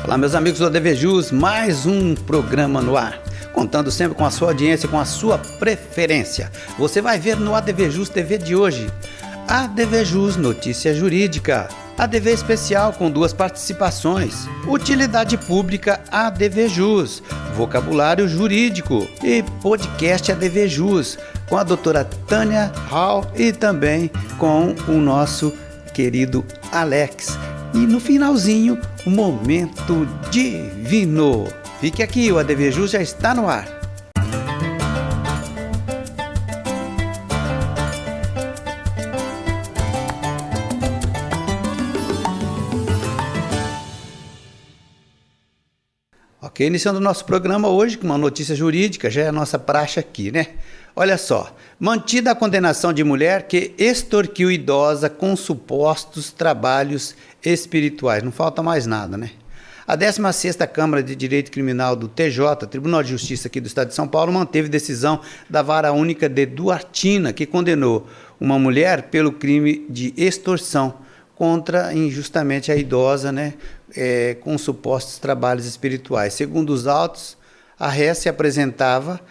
Olá, meus amigos do ADVJus, mais um programa no ar, contando sempre com a sua audiência, com a sua preferência. Você vai ver no ADVJus TV de hoje, ADVJus Notícia Jurídica, ADV Especial com 2 participações, Utilidade Pública ADVJus, Vocabulário Jurídico e Podcast ADVJus, com a doutora Tânia Hall e também com o nosso querido Alex. E no finalzinho, o Momento Divino. Fique aqui, o ADVJus já está no ar. Ok, iniciando o nosso programa hoje com uma notícia jurídica, já é a nossa praxe aqui, né? Olha só, mantida a condenação de mulher que extorquiu idosa com supostos trabalhos espirituais. Não falta mais nada, né? A 16ª Câmara de Direito Criminal do TJ, Tribunal de Justiça aqui do Estado de São Paulo, manteve decisão da Vara Única de Duartina, que condenou uma mulher pelo crime de extorsão contra injustamente a idosa, né? Com supostos trabalhos espirituais. Segundo os autos, a ré se apresentava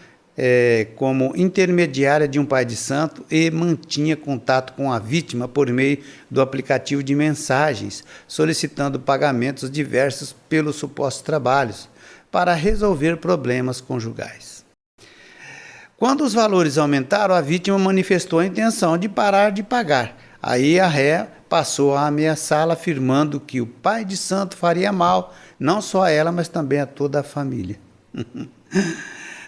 como intermediária de um pai de santo e mantinha contato com a vítima por meio do aplicativo de mensagens, solicitando pagamentos diversos pelos supostos trabalhos para resolver problemas conjugais. Quando os valores aumentaram, a vítima manifestou a intenção de parar de pagar. Aí a ré passou a ameaçá-la, afirmando que o pai de santo faria mal, não só a ela, mas também a toda a família.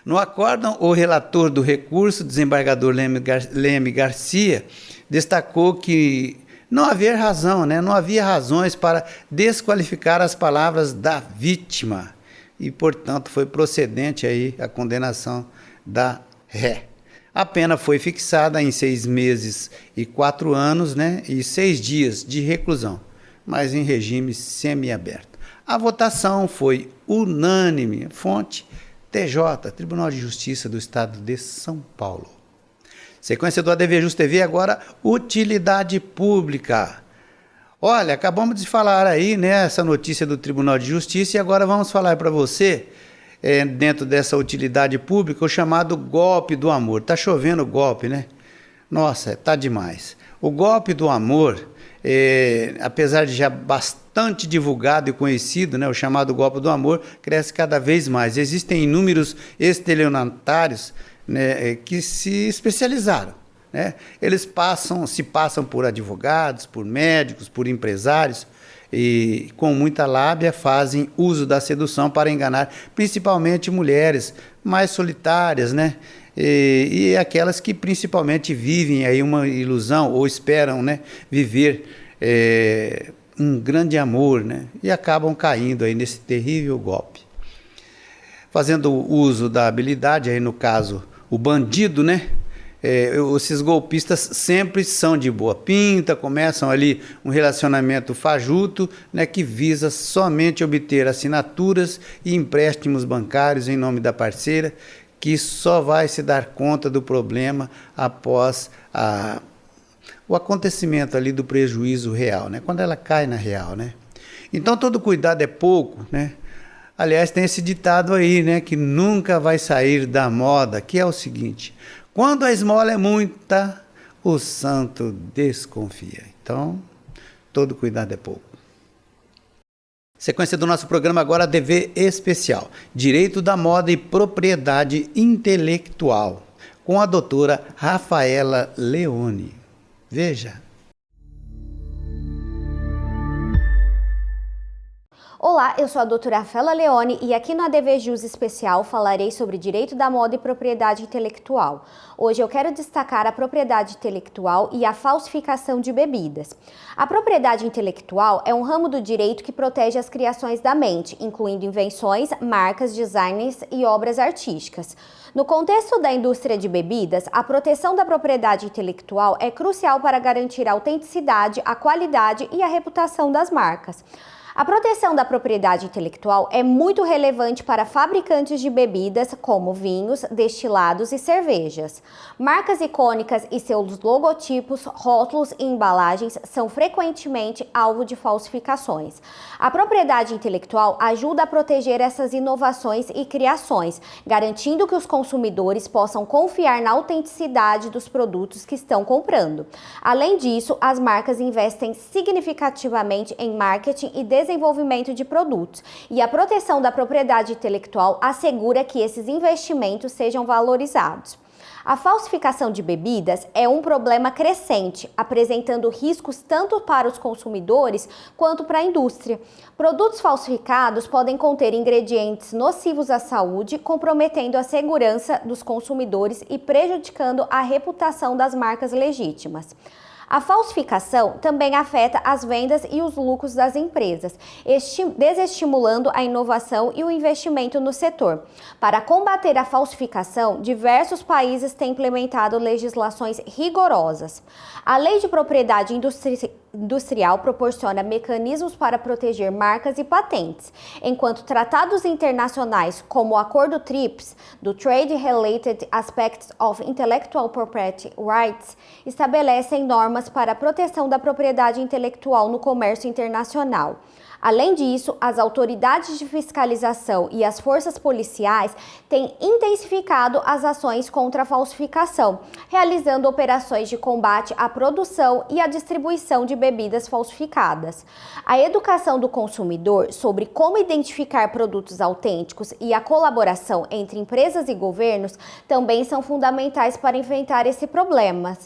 No acórdão, o relator do recurso, desembargador Leme Garcia, destacou que não havia razões para desqualificar as palavras da vítima e, portanto, foi procedente aí a condenação da ré. A pena foi fixada em 6 meses e 4 anos, né, e 6 dias de reclusão, mas em regime semiaberto. A votação foi unânime. Fonte TJ, Tribunal de Justiça do Estado de São Paulo. Sequência do ADVJus TV, agora Utilidade Pública. Olha, acabamos de falar aí, né, essa notícia do Tribunal de Justiça e agora vamos falar para você, dentro dessa utilidade pública, o chamado golpe do amor. Tá chovendo golpe, né? Nossa, tá demais. O golpe do amor, apesar de já bastante divulgado e conhecido, né, o chamado golpe do amor, cresce cada vez mais. Existem inúmeros estelionatários, né, que se especializaram, né? Eles se passam por advogados, por médicos, por empresários, e com muita lábia fazem uso da sedução para enganar principalmente mulheres mais solitárias, né? E aquelas que principalmente vivem aí uma ilusão ou esperam, né, viver um grande amor, né? E acabam caindo aí nesse terrível golpe. Fazendo uso da habilidade, aí no caso o bandido, né? Esses golpistas sempre são de boa pinta, começam ali um relacionamento fajuto, né, que visa somente obter assinaturas e empréstimos bancários em nome da parceira, que só vai se dar conta do problema após o acontecimento ali do prejuízo real, né, quando ela cai na real, né. Então todo cuidado é pouco, né. Aliás, tem esse ditado aí, né, que nunca vai sair da moda, que é o seguinte: quando a esmola é muita, o santo desconfia. Então, todo cuidado é pouco. Sequência do nosso programa agora, ADV Especial, Direito da Moda e Propriedade Intelectual, com a doutora Rafaela Leone. Veja. Olá, eu sou a doutora Rafaela Leone e aqui no ADVJus Especial falarei sobre direito da moda e propriedade intelectual. Hoje eu quero destacar a propriedade intelectual e a falsificação de bebidas. A propriedade intelectual é um ramo do direito que protege as criações da mente, incluindo invenções, marcas, designs e obras artísticas. No contexto da indústria de bebidas, a proteção da propriedade intelectual é crucial para garantir a autenticidade, a qualidade e a reputação das marcas. A proteção da propriedade intelectual é muito relevante para fabricantes de bebidas como vinhos, destilados e cervejas. Marcas icônicas e seus logotipos, rótulos e embalagens são frequentemente alvo de falsificações. A propriedade intelectual ajuda a proteger essas inovações e criações, garantindo que os consumidores possam confiar na autenticidade dos produtos que estão comprando. Além disso, as marcas investem significativamente em marketing e desenvolvimento de produtos, e a proteção da propriedade intelectual assegura que esses investimentos sejam valorizados. A falsificação de bebidas é um problema crescente, apresentando riscos tanto para os consumidores quanto para a indústria. Produtos falsificados podem conter ingredientes nocivos à saúde, comprometendo a segurança dos consumidores e prejudicando a reputação das marcas legítimas. A falsificação também afeta as vendas e os lucros das empresas, desestimulando a inovação e o investimento no setor. Para combater a falsificação, diversos países têm implementado legislações rigorosas. A Lei de Propriedade Industrial proporciona mecanismos para proteger marcas e patentes, enquanto tratados internacionais como o Acordo TRIPS, do Trade Related Aspects of Intellectual Property Rights, estabelecem normas para a proteção da propriedade intelectual no comércio internacional. Além disso, as autoridades de fiscalização e as forças policiais têm intensificado as ações contra a falsificação, realizando operações de combate à produção e à distribuição de bebidas falsificadas. A educação do consumidor sobre como identificar produtos autênticos e a colaboração entre empresas e governos também são fundamentais para enfrentar esse problema.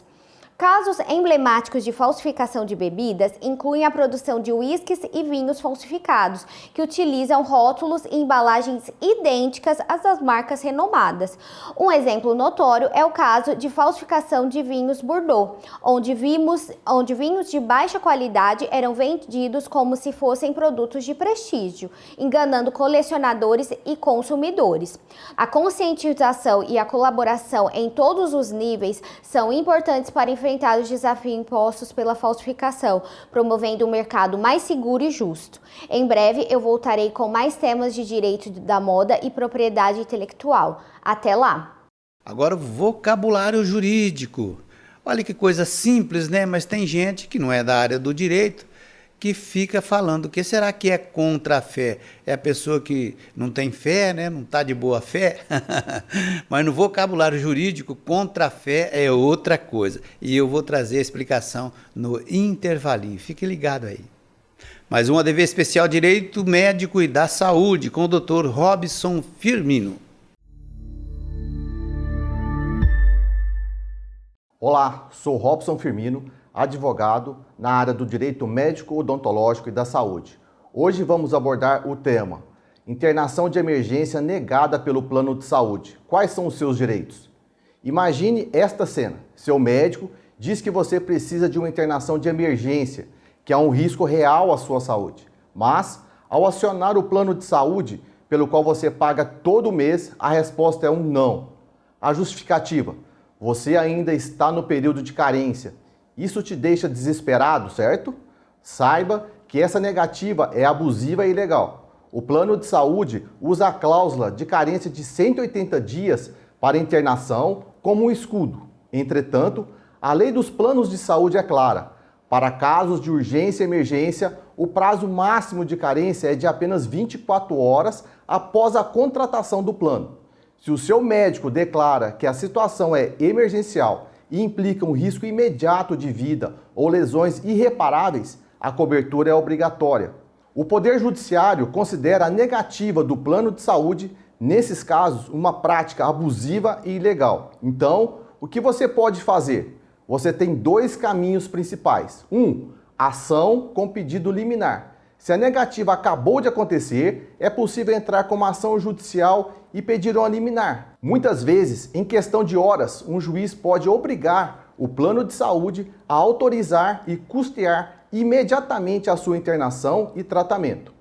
Casos emblemáticos de falsificação de bebidas incluem a produção de uísques e vinhos falsificados, que utilizam rótulos e embalagens idênticas às das marcas renomadas. Um exemplo notório é o caso de falsificação de vinhos Bordeaux, onde vinhos de baixa qualidade eram vendidos como se fossem produtos de prestígio, enganando colecionadores e consumidores. A conscientização e a colaboração em todos os níveis são importantes para enfrentar os desafios impostos pela falsificação, promovendo um mercado mais seguro e justo. Em breve eu voltarei com mais temas de direito da moda e propriedade intelectual. Até lá! Agora, vocabulário jurídico. Olha que coisa simples, né? Mas tem gente que não é da área do direito que fica falando, o que será que é contra a fé? É a pessoa que não tem fé, né? Não está de boa fé? Mas no vocabulário jurídico, contra a fé é outra coisa. E eu vou trazer a explicação no intervalinho. Fique ligado aí. Mais um ADV Especial Direito Médico e da Saúde com o Dr. Robson Firmino. Olá, sou Robson Firmino, advogado na área do direito médico, odontológico e da saúde. Hoje vamos abordar o tema internação de emergência negada pelo plano de saúde. Quais são os seus direitos? Imagine esta cena. Seu médico diz que você precisa de uma internação de emergência, que é um risco real à sua saúde. Mas, ao acionar o plano de saúde, pelo qual você paga todo mês, a resposta é um não. A justificativa: você ainda está no período de carência. Isso te deixa desesperado, certo? Saiba que essa negativa é abusiva e ilegal. O plano de saúde usa a cláusula de carência de 180 dias para internação como um escudo. Entretanto, a lei dos planos de saúde é clara. Para casos de urgência e emergência, o prazo máximo de carência é de apenas 24 horas após a contratação do plano. Se o seu médico declara que a situação é emergencial e implica um risco imediato de vida ou lesões irreparáveis, a cobertura é obrigatória. O Poder Judiciário considera a negativa do plano de saúde, nesses casos, uma prática abusiva e ilegal. Então, o que você pode fazer? Você tem dois caminhos principais. Ação com pedido liminar. Se a negativa acabou de acontecer, é possível entrar com uma ação judicial e pedir uma liminar. Muitas vezes, em questão de horas, um juiz pode obrigar o plano de saúde a autorizar e custear imediatamente a sua internação e tratamento.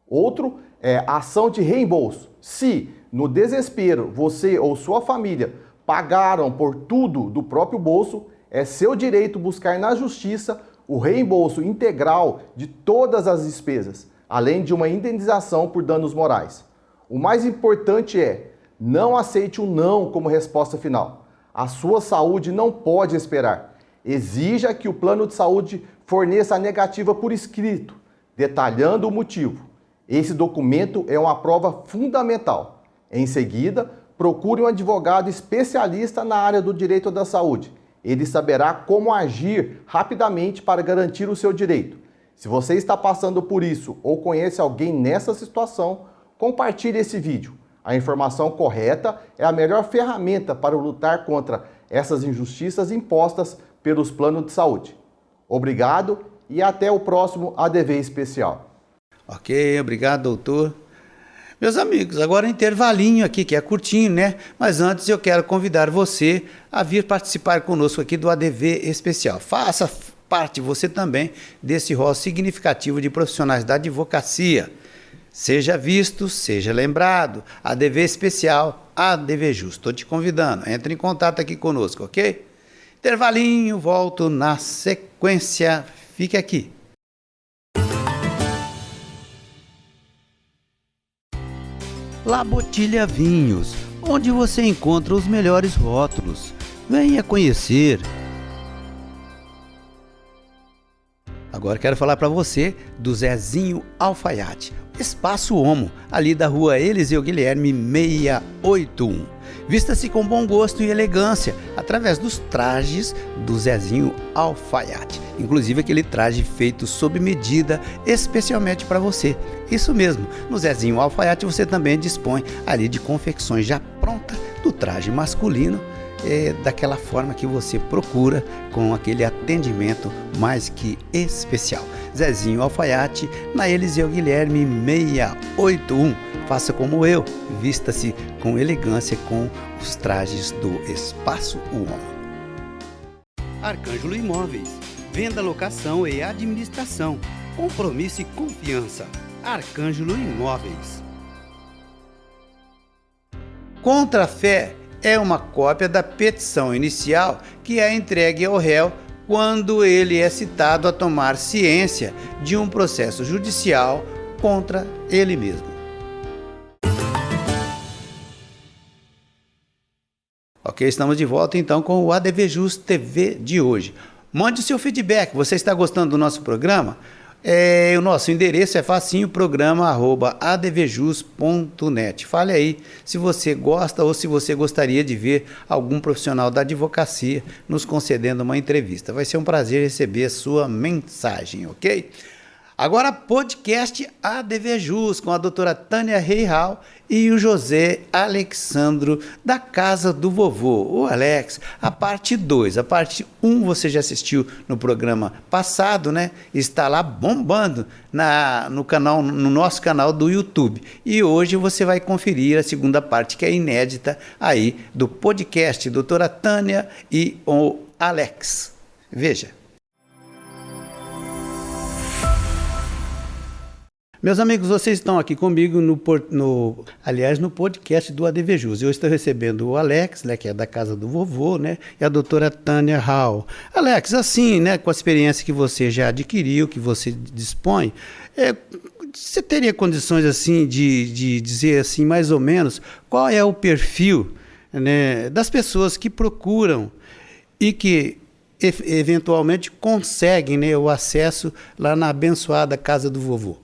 Outro é a ação de reembolso. Se, no desespero, você ou sua família pagaram por tudo do próprio bolso, é seu direito buscar na justiça o reembolso integral de todas as despesas. além de uma indenização por danos morais. O mais importante é, não aceite o não como resposta final. A sua saúde não pode esperar. Exija que o plano de saúde forneça a negativa por escrito, detalhando o motivo. Esse documento é uma prova fundamental. Em seguida, procure um advogado especialista na área do direito da saúde. Ele saberá como agir rapidamente para garantir o seu direito. Se você está passando por isso ou conhece alguém nessa situação, compartilhe esse vídeo. A informação correta é a melhor ferramenta para lutar contra essas injustiças impostas pelos planos de saúde. Obrigado e até o próximo ADV Especial. Ok, obrigado, doutor. Meus amigos, agora um intervalinho aqui, que é curtinho, né? Mas antes eu quero convidar você a vir participar conosco aqui do ADV Especial. Faça parte você também desse rol significativo de profissionais da advocacia. Seja visto, seja lembrado. ADV Especial, ADV Justo. Estou te convidando, entre em contato aqui conosco, ok? Intervalinho, volto na sequência. Fique aqui. La Botilha Vinhos, onde você encontra os melhores rótulos. Venha conhecer. Agora quero falar para você do Zezinho Alfaiate, Espaço Homo, ali da rua Eliseu Guilherme 681. Vista-se com bom gosto e elegância através dos trajes do Zezinho Alfaiate. Inclusive aquele traje feito sob medida especialmente para você. Isso mesmo, no Zezinho Alfaiate você também dispõe ali de confecções já prontas do traje masculino, daquela forma que você procura, com aquele atendimento mais que especial. Zezinho Alfaiate, na Eliseu Guilherme 681. Faça como eu, vista-se com elegância com os trajes do Espaço Homo. Arcângelo Imóveis, venda, locação e administração. Compromisso e confiança. Arcângelo Imóveis. Contrafé é uma cópia da petição inicial que é entregue ao réu quando ele é citado a tomar ciência de um processo judicial contra ele mesmo. Ok, estamos de volta então com o ADV Jus TV de hoje. Mande o seu feedback, você está gostando do nosso programa? O nosso endereço é facinho, programa@advjus.net. Fale aí se você gosta ou se você gostaria de ver algum profissional da advocacia nos concedendo uma entrevista. Vai ser um prazer receber a sua mensagem, ok? Agora, podcast ADV Jus com a doutora Tânia Reihal e o José Alexandro da Casa do Vovô. O Alex, a parte 2. A parte 1 você já assistiu no programa passado, né? Está lá bombando no nosso canal do YouTube. E hoje você vai conferir a segunda parte, que é inédita aí do podcast doutora Tânia e o Alex. Veja. Meus amigos, vocês estão aqui comigo no podcast do ADV Jus. Eu estou recebendo o Alex, né, que é da Casa do Vovô, né, e a doutora Tânia Reihal. Alex, assim, né, com a experiência que você já adquiriu, que você dispõe, você teria condições assim de dizer assim, mais ou menos, qual é o perfil, né, das pessoas que procuram e que eventualmente conseguem, né, o acesso lá na abençoada Casa do Vovô?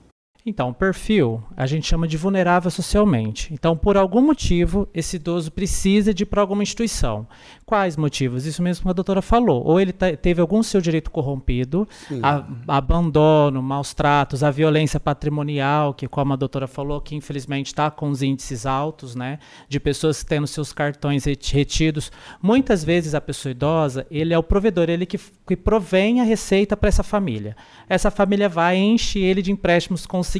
Então, o perfil a gente chama de vulnerável socialmente. Então, por algum motivo, esse idoso precisa de ir para alguma instituição. Quais motivos? Isso mesmo que a doutora falou. Ou ele teve algum seu direito corrompido, abandono, maus tratos, a violência patrimonial, que como a doutora falou, que infelizmente está com os índices altos, né, de pessoas tendo seus cartões retidos. Muitas vezes a pessoa idosa, ele é o provedor, ele que provém a receita para essa família. Essa família vai e enche ele de empréstimos consignados.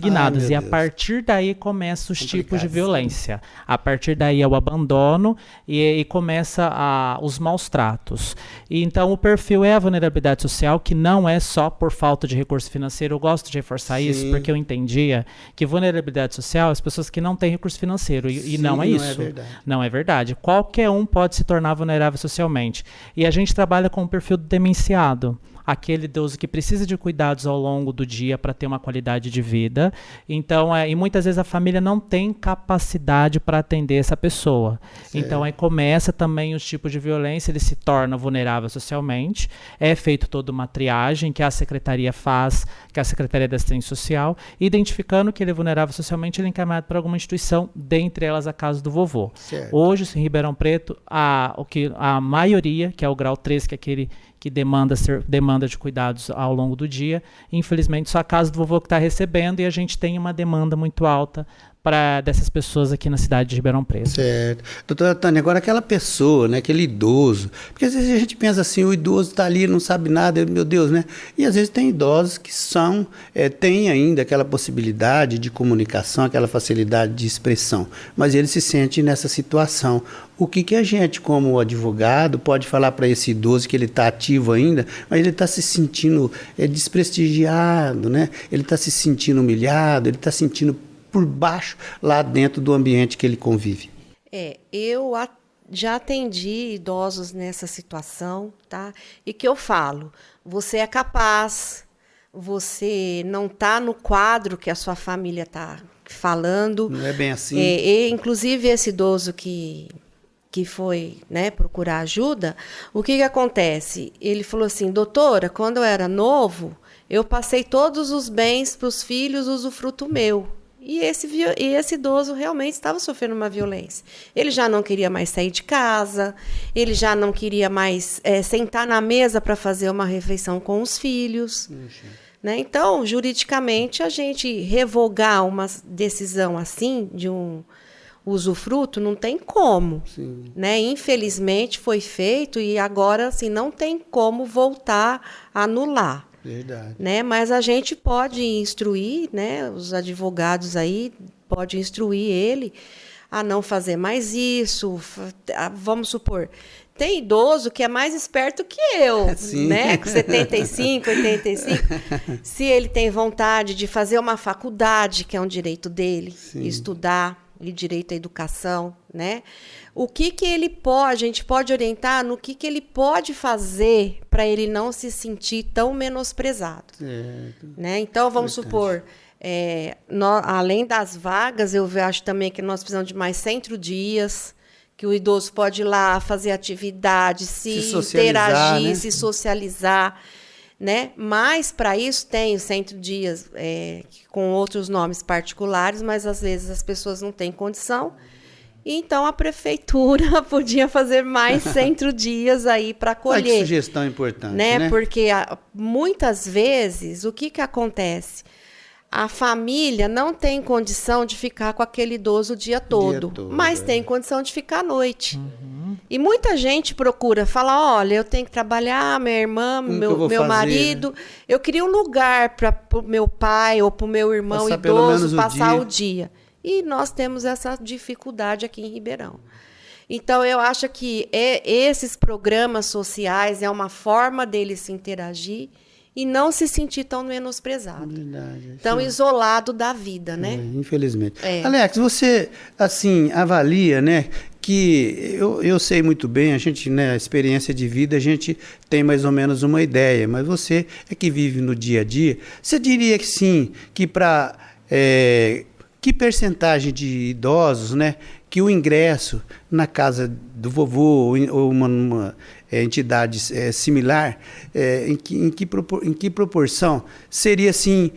E a partir daí começam os tipos de violência. A partir daí é o abandono e começa os maus tratos. E então o perfil é a vulnerabilidade social, que não é só por falta de recurso financeiro. Eu gosto de reforçar isso, porque eu entendia que vulnerabilidade social é as pessoas que não têm recurso financeiro. E não é isso. Não é verdade. Não é verdade. Qualquer um pode se tornar vulnerável socialmente. E a gente trabalha com o perfil do demenciado. aquele idoso que precisa de cuidados ao longo do dia para ter uma qualidade de vida. Então, e muitas vezes a família não tem capacidade para atender essa pessoa. Certo. Então, aí começa também os tipos de violência, ele se torna vulnerável socialmente, é feito toda uma triagem que a secretaria faz, que a Secretaria da Assistência Social, identificando que ele é vulnerável socialmente, ele é encaminhado para alguma instituição, dentre elas a casa do vovô. Certo. Hoje, em Ribeirão Preto, a maioria, que é o grau 3, que é aquele que demanda de cuidados ao longo do dia, infelizmente só a casa do vovô que está recebendo, e a gente tem uma demanda muito alta dessas pessoas aqui na cidade de Ribeirão Preto. Certo. Doutora Tânia, agora aquela pessoa, né, aquele idoso, porque às vezes a gente pensa assim, o idoso está ali, não sabe nada, meu Deus, né? E às vezes tem idosos que têm ainda aquela possibilidade de comunicação, aquela facilidade de expressão, mas ele se sente nessa situação. O que a gente, como advogado, pode falar para esse idoso que ele está ativo ainda, mas ele está se sentindo desprestigiado, né? Ele está se sentindo humilhado, ele está se sentindo por baixo lá dentro do ambiente que ele convive? Eu já atendi idosos nessa situação, tá? E que eu falo, você é capaz, você não está no quadro que a sua família está falando. Não é bem assim? Inclusive, esse idoso que foi, né, procurar ajuda, o que acontece? Ele falou assim, doutora, quando eu era novo, eu passei todos os bens para os filhos, usufruto meu. E esse idoso realmente estava sofrendo uma violência. Ele já não queria mais sair de casa, ele já não queria mais sentar na mesa para fazer uma refeição com os filhos. Né? Então, juridicamente, a gente revogar uma decisão assim, de um usufruto, não tem como. Né? Infelizmente, foi feito e agora assim, não tem como voltar a anular. Verdade. Né? Mas a gente pode instruir, né? Os advogados aí podem instruir ele a não fazer mais isso. Vamos supor, tem idoso que é mais esperto que eu, né? Com 75, 85. Se ele tem vontade de fazer uma faculdade, que é um direito dele, estudar, e direito à educação, né? O que ele pode, a gente pode orientar no que ele pode fazer para ele não se sentir tão menosprezado. Né? Então, vamos supor, além das vagas, eu acho também que nós precisamos de mais centro-dias, que o idoso pode ir lá fazer atividade, se interagir, né? Se socializar. Né? Mas, para isso, tem o centro-dias com outros nomes particulares, mas, às vezes, as pessoas não têm condição. Então, a prefeitura podia fazer mais centro-dias aí para acolher. Que sugestão importante, né? Porque, muitas vezes, o que acontece? A família não tem condição de ficar com aquele idoso o dia todo, mas tem condição de ficar à noite. E muita gente procura, fala, olha, eu tenho que trabalhar, minha irmã, meu marido, eu queria um lugar para o meu pai ou para o meu irmão idoso passar o dia. E nós temos essa dificuldade aqui em Ribeirão. Então, eu acho que esses programas sociais é uma forma dele se interagir e não se sentir tão menosprezado. Verdade, tão isolado da vida, né? Infelizmente. Alex, você, assim, avalia, né, que eu sei muito bem, a gente, né, a experiência de vida, a gente tem mais ou menos uma ideia, mas você é que vive no dia a dia, você diria que sim, que para... que percentagem de idosos, né, que o ingresso na casa do vovô ou uma entidade similar, em que proporção seria assim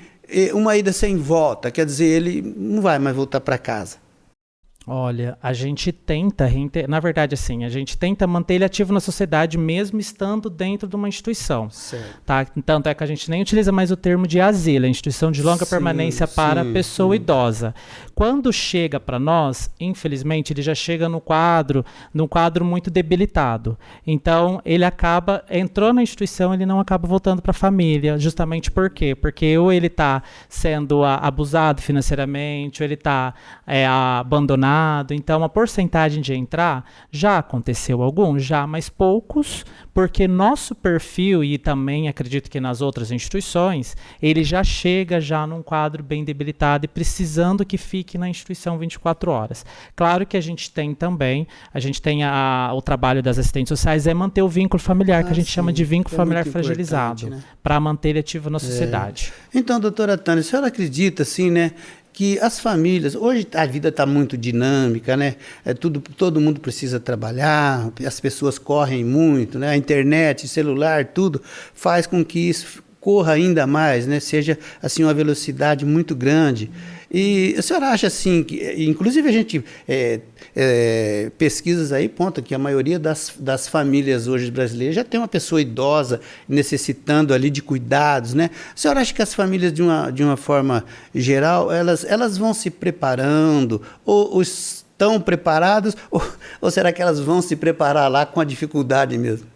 uma ida sem volta? Quer dizer, ele não vai mais voltar para casa. Olha, a gente tenta, na verdade, assim, a gente tenta manter ele ativo na sociedade mesmo estando dentro de uma instituição. Certo. Tá? Tanto é que a gente nem utiliza mais o termo de asilo, a instituição de longa permanência para a pessoa idosa. Quando chega para nós, infelizmente, ele já chega num quadro muito debilitado. Então, ele entrou na instituição, ele não acaba voltando para a família, justamente por quê? Porque ou ele está sendo abusado financeiramente, ou ele está abandonado pensionado. Então, a porcentagem de entrar, já aconteceu alguns, já, mas poucos, porque nosso perfil, e também acredito que nas outras instituições, ele já chega já num quadro bem debilitado e precisando que fique na instituição 24 horas. Claro que a gente tem também, o trabalho das assistentes sociais é manter o vínculo familiar, que a gente chama de vínculo familiar fragilizado, né? Para manter ele ativo na sociedade. Então, doutora Tânia, a senhora acredita, assim, né, que as famílias, hoje a vida está muito dinâmica, né? Todo mundo precisa trabalhar, as pessoas correm muito, né? A internet, celular, tudo faz com que isso corra ainda mais, né? Seja assim uma velocidade muito grande. E a senhora acha assim, que, inclusive a gente pesquisas aí apontam que a maioria das famílias hoje brasileiras já tem uma pessoa idosa necessitando ali de cuidados, né? A senhora acha que as famílias, de uma forma geral, elas vão se preparando ou estão preparadas ou será que elas vão se preparar lá com a dificuldade mesmo?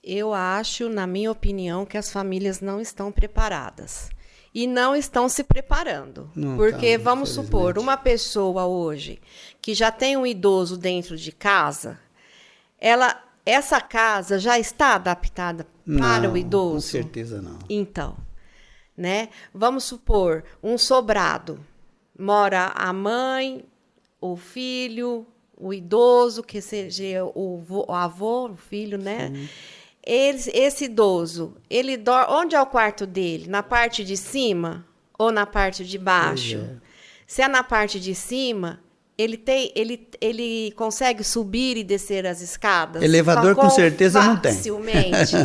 Eu acho, na minha opinião, que as famílias não estão preparadas. E não estão se preparando. Não, porque, tá, vamos supor, uma pessoa hoje que já tem um idoso dentro de casa, essa casa já está adaptada para o idoso? Com certeza não. Então, né? Vamos supor, um sobrado. Mora a mãe, o filho, o idoso, que seja o avô, o filho, né? Sim. Esse idoso, ele dorme. Onde é o quarto dele? Na parte de cima ou na parte de baixo? Se é na parte de cima, ele consegue subir e descer as escadas? Elevador com certeza não tem. Facilmente.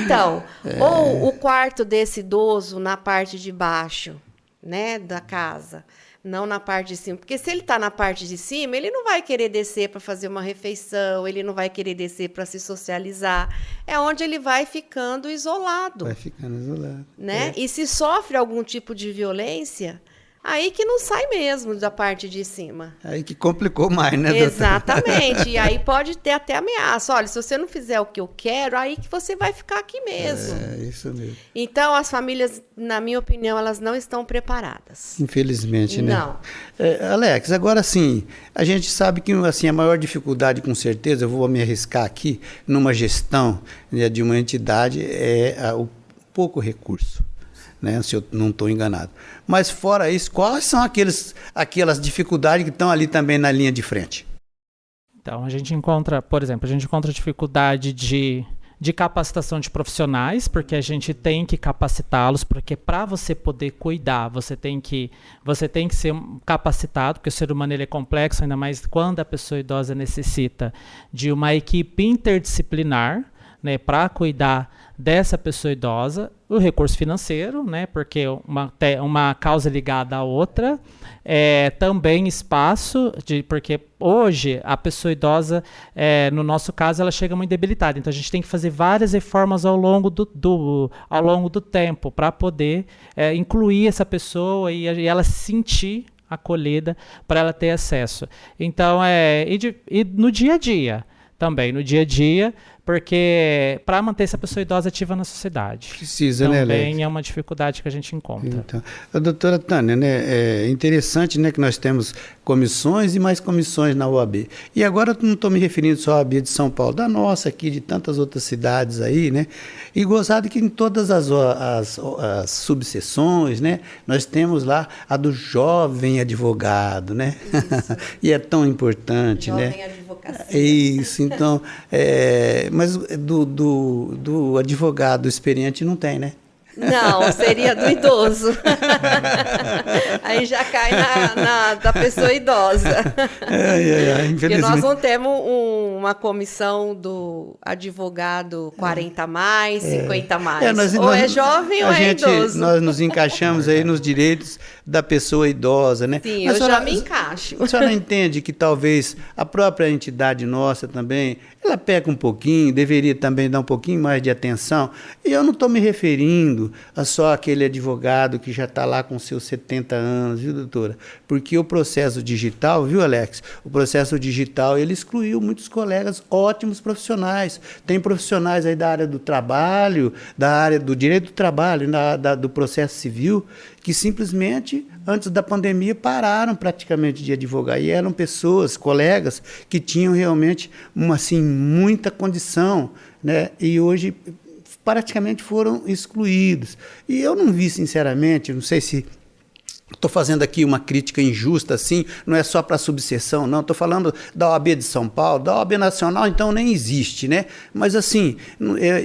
Então, ou o quarto desse idoso na parte de baixo, né, da casa. Não na parte de cima. Porque se ele está na parte de cima, ele não vai querer descer para fazer uma refeição, ele não vai querer descer para se socializar. É onde ele vai ficando isolado. Vai ficando isolado. Né? E se sofre algum tipo de violência, aí que não sai mesmo da parte de cima. Aí que complicou mais, né, doutora? Exatamente. E aí pode ter até ameaça. Olha, se você não fizer o que eu quero, aí que você vai ficar aqui mesmo. É, isso mesmo. Então, as famílias, na minha opinião, elas não estão preparadas. Infelizmente, né? Não. Alex, agora sim, a gente sabe que assim, a maior dificuldade, com certeza, eu vou me arriscar aqui, numa gestão, né, de uma entidade, é o pouco recurso. Né, se eu não estou enganado. Mas fora isso, quais são aquelas dificuldades que estão ali também na linha de frente? Então, a gente encontra, por exemplo, dificuldade de capacitação de profissionais, porque a gente tem que capacitá-los, porque para você poder cuidar, você tem que ser capacitado, porque o ser humano ele é complexo, ainda mais quando a pessoa idosa necessita de uma equipe interdisciplinar, né, para cuidar dessa pessoa idosa, o recurso financeiro, né, porque uma causa ligada à outra, também espaço, porque hoje a pessoa idosa, no nosso caso, ela chega muito debilitada, então a gente tem que fazer várias reformas ao longo do tempo para poder incluir essa pessoa e ela se sentir acolhida para ela ter acesso. Então, e no dia a dia também, porque para manter essa pessoa idosa ativa na sociedade. Precisa, também, né, Alex? Também é uma dificuldade que a gente encontra. Então, a doutora Tânia, né, é interessante, né, que nós temos comissões e mais comissões na OAB. E agora eu não estou me referindo só à OAB de São Paulo, da nossa aqui, de tantas outras cidades aí, né? E gozado que em todas as subseções, né, nós temos lá a do jovem advogado, né? E é tão importante, jovem, né? Advocacia. Isso, então, mas do advogado experiente não tem, né? Não, seria do idoso. Aí já cai da pessoa idosa. Porque nós não temos uma comissão do advogado 40 mais, 50 mais. Ou é jovem ou é idoso. Nós nos encaixamos aí nos direitos da pessoa idosa, né? Sim, mas eu já me encaixo. A senhora entende que talvez a própria entidade nossa também, ela peca um pouquinho, deveria também dar um pouquinho mais de atenção. E eu não estou me referindo dirigido a só aquele advogado que já está lá com seus 70 anos, viu, doutora? Porque o processo digital, viu, Alex? O processo digital, ele excluiu muitos colegas ótimos profissionais. Tem profissionais aí da área do trabalho, da área do direito do trabalho, do processo civil, que simplesmente, antes da pandemia, pararam praticamente de advogar. E eram pessoas, colegas, que tinham realmente muita condição, né? E hoje praticamente foram excluídos. E eu não vi, sinceramente, não sei se estou fazendo aqui uma crítica injusta, assim, não é só para a subseção, não. Estou falando da OAB de São Paulo, da OAB Nacional, então nem existe, né? Mas, assim,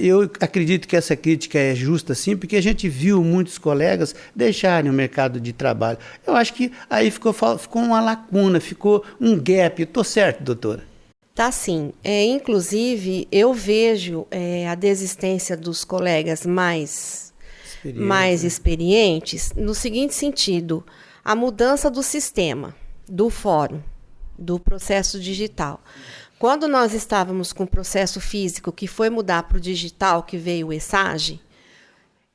eu acredito que essa crítica é justa, sim, porque a gente viu muitos colegas deixarem o mercado de trabalho. Eu acho que aí ficou uma lacuna, ficou um gap. Estou certo, doutora? Tá sim. Inclusive, eu vejo a desistência dos colegas mais experientes no seguinte sentido: a mudança do sistema, do fórum, do processo digital. Quando nós estávamos com o processo físico que foi mudar para o digital, que veio o ESAGE,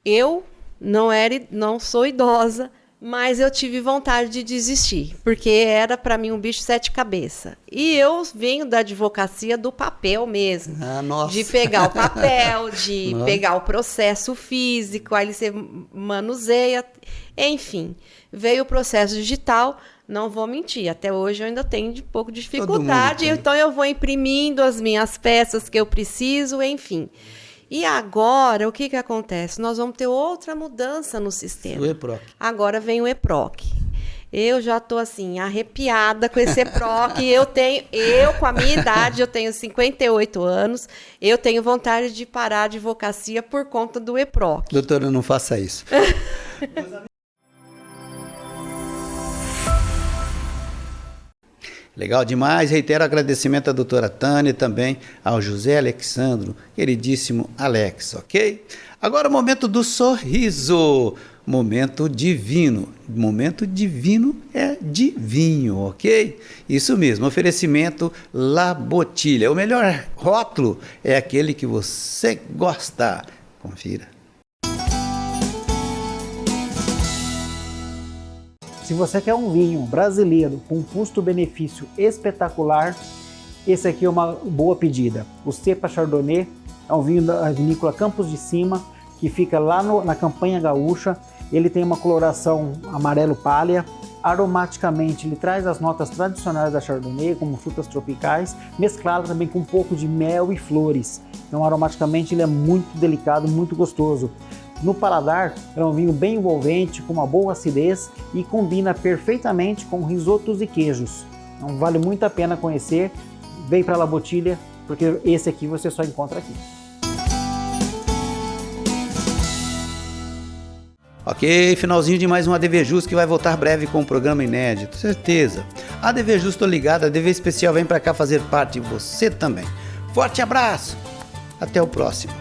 eu não sou idosa, mas eu tive vontade de desistir, porque era para mim um bicho sete cabeças. E eu venho da advocacia do papel mesmo, de pegar o papel, de pegar o processo físico, aí você manuseia, enfim. Veio o processo digital, não vou mentir, até hoje eu ainda tenho um pouco de dificuldade, então eu vou imprimindo as minhas peças que eu preciso, enfim. E agora, o que acontece? Nós vamos ter outra mudança no sistema. O EPROC. Agora vem o EPROC. Eu já estou, assim, arrepiada com esse EPROC. Eu, com a minha idade, eu tenho 58 anos, eu tenho vontade de parar a advocacia por conta do EPROC. Doutora, não faça isso. Legal demais. Reitero o agradecimento à doutora Tânia e também ao José Alexandro, queridíssimo Alex, ok? Agora o momento do sorriso. Momento divino. Momento divino é de vinho, ok? Isso mesmo, oferecimento La Botilha. O melhor rótulo é aquele que você gosta. Confira. Se você quer um vinho brasileiro com custo-benefício espetacular, esse aqui é uma boa pedida. O Cepa Chardonnay é um vinho da vinícola Campos de Cima, que fica lá na Campanha Gaúcha. Ele tem uma coloração amarelo palha. Aromaticamente, ele traz as notas tradicionais da Chardonnay, como frutas tropicais, mesclado também com um pouco de mel e flores. Então, aromaticamente, ele é muito delicado, muito gostoso. No paladar, é um vinho bem envolvente, com uma boa acidez e combina perfeitamente com risotos e queijos. Então vale muito a pena conhecer. Vem para La Botilha, porque esse aqui você só encontra aqui. Ok, finalzinho de mais um ADV Justo, que vai voltar breve com um programa inédito, certeza. ADV Justo, tô ligado, ADV Especial vem para cá fazer parte, e você também. Forte abraço, até o próximo.